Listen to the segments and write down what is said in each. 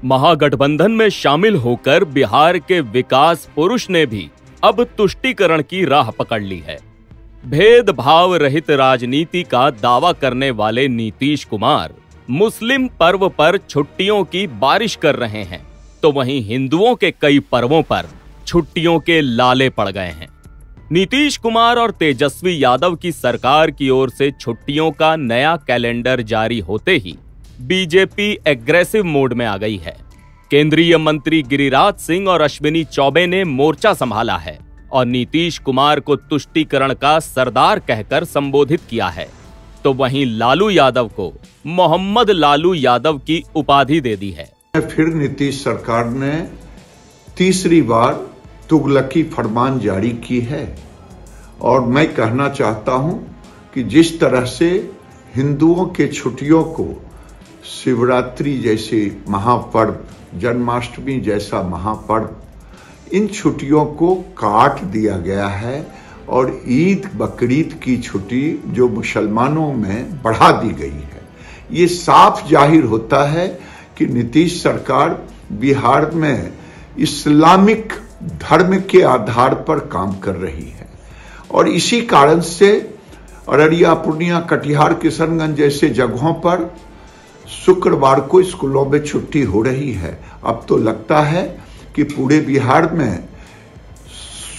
महागठबंधन में शामिल होकर बिहार के विकास पुरुष ने भी अब तुष्टीकरण की राह पकड़ ली है। भेदभाव रहित राजनीति का दावा करने वाले नीतीश कुमार मुस्लिम पर्व पर छुट्टियों की बारिश कर रहे हैं, तो वहीं हिंदुओं के कई पर्वों पर छुट्टियों के लाले पड़ गए हैं। नीतीश कुमार और तेजस्वी यादव की सरकार की ओर से छुट्टियों का नया कैलेंडर जारी होते ही बीजेपी एग्रेसिव मोड में आ गई है। केंद्रीय मंत्री गिरिराज सिंह और अश्विनी चौबे ने मोर्चा संभाला है और नीतीश कुमार को तुष्टीकरण का सरदार कहकर संबोधित किया है, तो वहीं लालू यादव को मोहम्मद लालू यादव की उपाधि दे दी है। फिर नीतीश सरकार ने तीसरी बार तुगलकी फरमान जारी की है और मैं कहना चाहता हूं कि जिस तरह से हिंदुओं के छुट्टियों को शिवरात्रि जैसे महापर्व, जन्माष्टमी जैसा महापर्व, इन छुट्टियों को काट दिया गया है और ईद बकरीद की छुट्टी जो मुसलमानों में बढ़ा दी गई है। ये साफ जाहिर होता है कि नीतीश सरकार बिहार में इस्लामिक धर्म के आधार पर काम कर रही है और इसी कारण से अररिया, पूर्णिया, कटिहार, किशनगंज जैसे जगहों पर शुक्रवार को स्कूलों में छुट्टी हो रही है। अब तो लगता है कि पूरे बिहार में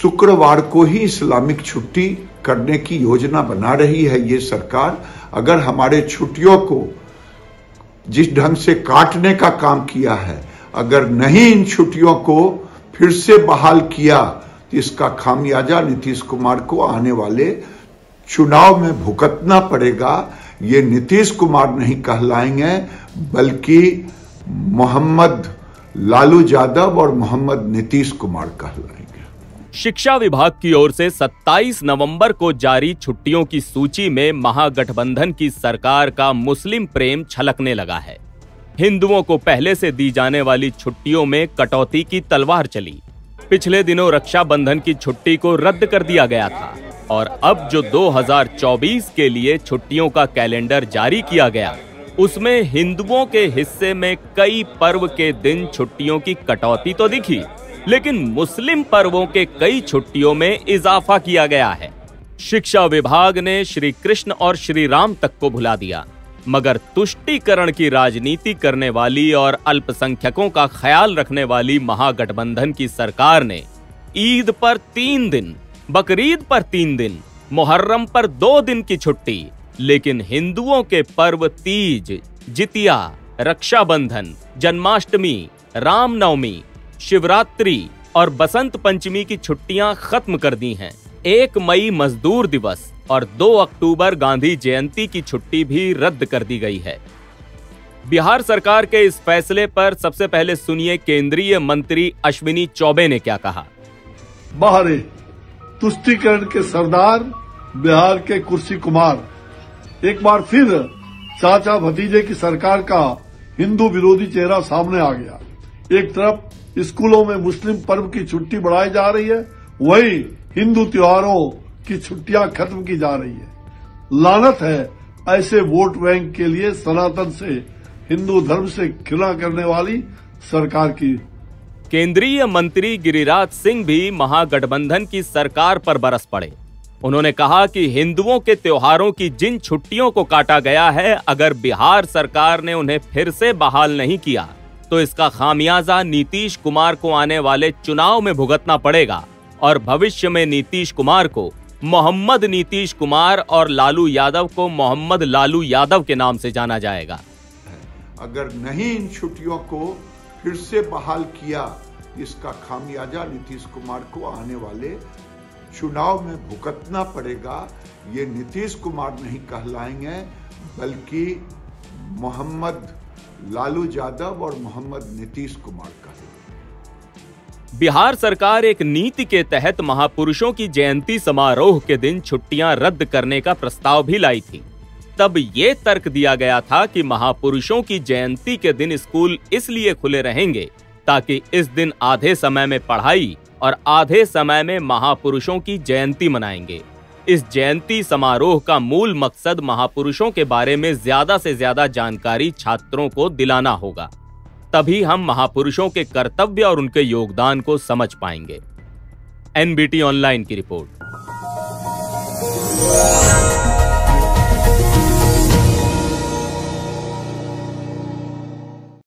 शुक्रवार को ही इस्लामिक छुट्टी करने की योजना बना रही है ये सरकार। अगर हमारे छुट्टियों को जिस ढंग से काटने का काम किया है, अगर नहीं इन छुट्टियों को फिर से बहाल किया तो इसका खामियाजा नीतीश कुमार को आने वाले चुनाव में भुगतना पड़ेगा। ये नीतीश कुमार नहीं कहलाएंगे बल्कि मोहम्मद लालू यादव और मोहम्मद नीतीश कुमार कहलाएंगे। शिक्षा विभाग की ओर से 27 नवंबर को जारी छुट्टियों की सूची में महागठबंधन की सरकार का मुस्लिम प्रेम छलकने लगा है। हिंदुओं को पहले से दी जाने वाली छुट्टियों में कटौती की तलवार चली। पिछले दिनों रक्षाबंधन की छुट्टी को रद्द कर दिया गया था और अब जो 2024 के लिए छुट्टियों का कैलेंडर जारी किया गया, उसमें हिंदुओं के हिस्से में कई पर्व के दिन छुट्टियों की कटौती तो दिखी, लेकिन मुस्लिम पर्वों के कई छुट्टियों में इजाफा किया गया है। शिक्षा विभाग ने श्री कृष्ण और श्री राम तक को भुला दिया, मगर तुष्टीकरण की राजनीति करने वाली और अल्पसंख्यकों का ख्याल रखने वाली महागठबंधन की सरकार ने ईद पर 3 दिन, बकरीद पर 3 दिन, मुहर्रम पर 2 दिन की छुट्टी, लेकिन हिंदुओं के पर्व तीज, जितिया, रक्षाबंधन, जन्माष्टमी, रामनवमी, शिवरात्रि और बसंत पंचमी की छुट्टियां खत्म कर दी हैं। 1 मई मजदूर दिवस और 2 अक्टूबर गांधी जयंती की छुट्टी भी रद्द कर दी गई है। बिहार सरकार के इस फैसले पर सबसे पहले सुनिए केंद्रीय मंत्री अश्विनी चौबे ने क्या कहा। बाहरे तुष्टीकरण के सरदार बिहार के कुर्सी कुमार, एक बार फिर चाचा भतीजे की सरकार का हिंदू विरोधी चेहरा सामने आ गया। एक तरफ स्कूलों में मुस्लिम पर्व की छुट्टी बढ़ाई जा रही है, वहीं हिंदू त्योहारों की छुट्टियां खत्म की जा रही है। लानत है ऐसे वोट बैंक के लिए सनातन से, हिंदू धर्म से घृणा करने वाली सरकार की। केंद्रीय मंत्री गिरिराज सिंह भी महागठबंधन की सरकार पर बरस पड़े। उन्होंने कहा कि हिंदुओं के त्योहारों की जिन छुट्टियों को काटा गया है, अगर बिहार सरकार ने उन्हें फिर से बहाल नहीं किया तो इसका खामियाजा नीतीश कुमार को आने वाले चुनाव में भुगतना पड़ेगा और भविष्य में नीतीश कुमार को मोहम्मद नीतीश कुमार और लालू यादव को मोहम्मद लालू यादव के नाम से जाना जाएगा। अगर नहीं इन छुट्टियों को फिर से बहाल किया, इसका खामियाजा नीतीश कुमार को आने वाले चुनाव में भुगतना पड़ेगा। ये नीतीश कुमार नहीं कहलाएंगे बल्कि मोहम्मद लालू यादव और मोहम्मद नीतीश कुमार कहलाएंगे। बिहार सरकार एक नीति के तहत महापुरुषों की जयंती समारोह के दिन छुट्टियां रद्द करने का प्रस्ताव भी लाई थी। तब ये तर्क दिया गया था कि महापुरुषों की जयंती के दिन स्कूल इसलिए खुले रहेंगे ताकि इस दिन आधे समय में पढ़ाई और आधे समय में महापुरुषों की जयंती मनाएंगे। इस जयंती समारोह का मूल मकसद महापुरुषों के बारे में ज्यादा से ज्यादा जानकारी छात्रों को दिलाना होगा तभी हम महापुरुषों के कर्तव्य और उनके योगदान को समझ पाएंगे। एनबीटी ऑनलाइन की रिपोर्ट।